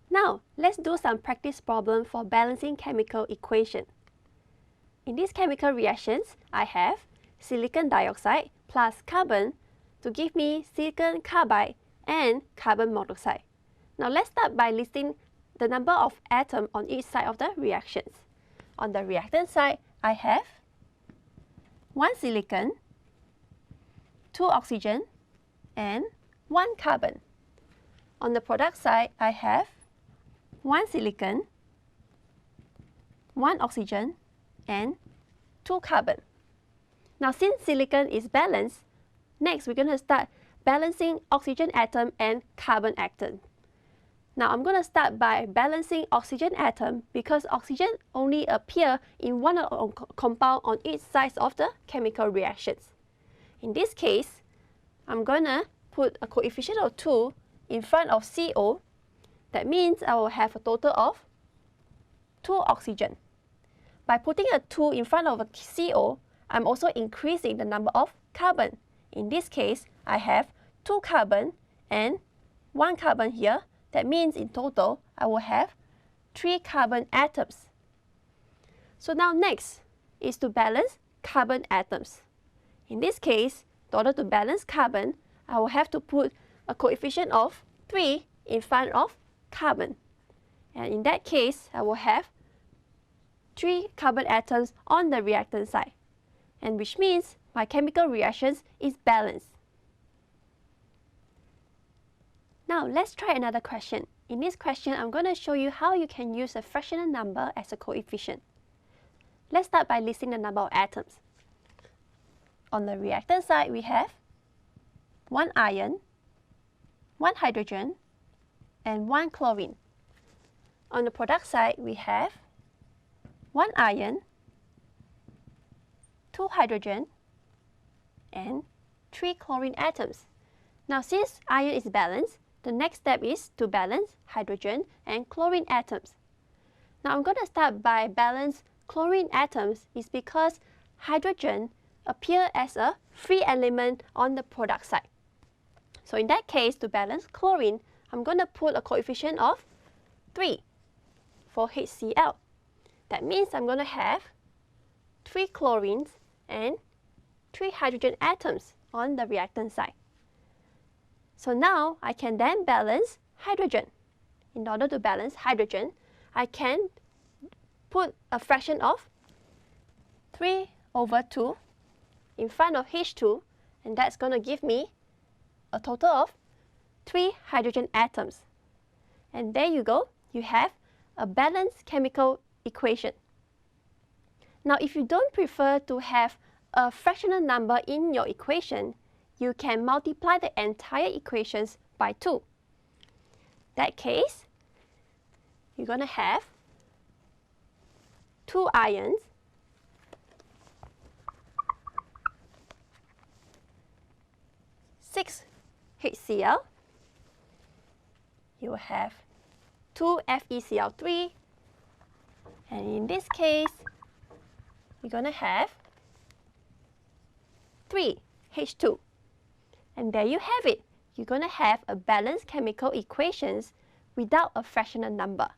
Now, let's do some practice problem for balancing chemical equation. In these chemical reactions, I have silicon dioxide plus carbon to give me silicon carbide and carbon monoxide. Now, let's start by listing the number of atoms on each side of the reactions. On the reactant side, I have 1 silicon, 2 oxygen, and 1 carbon. On the product side, I have 1 silicon, 1 oxygen, and 2 carbon. Now, since silicon is balanced, next we're going to start balancing oxygen atom and carbon atom. Now, I'm going to start by balancing oxygen atom because oxygen only appear in one compound on each side of the chemical reactions. In this case, I'm going to put a coefficient of 2 in front of CO. That means I will have a total of 2 oxygen. By putting a 2 in front of a CO, I'm also increasing the number of carbon. In this case, I have 2 carbon and 1 carbon here. That means in total, I will have 3 carbon atoms. So now next is to balance carbon atoms. In this case, in order to balance carbon, I will have to put a coefficient of 3 in front of carbon. And in that case, I will have 3 carbon atoms on the reactant side, and which means my chemical reactions is balanced. Now let's try another question. In this question, I'm going to show you how you can use a fractional number as a coefficient. Let's start by listing the number of atoms. On the reactant side, we have 1 iron, 1 hydrogen, and 1 chlorine. On the product side, we have 1 iron, 2 hydrogen, and 3 chlorine atoms. Now, since iron is balanced, the next step is to balance hydrogen and chlorine atoms. Now, I'm going to start by balance chlorine atoms is because hydrogen appears as a free element on the product side. So in that case, to balance chlorine, I'm going to put a coefficient of 3 for HCl. That means I'm going to have 3 chlorines and 3 hydrogen atoms on the reactant side. So now I can then balance hydrogen. In order to balance hydrogen, I can put a fraction of 3/2 in front of H2, and that's going to give me a total of 3 hydrogen atoms. And there you go, you have a balanced chemical equation. Now, if you don't prefer to have a fractional number in your equation, you can multiply the entire equations by 2. That case, you're going to have 2 ions, 6 HCl, you will have 2 FeCl3, and in this case, you're going to have 3 H2. And there you have it. You're going to have a balanced chemical equations without a fractional number.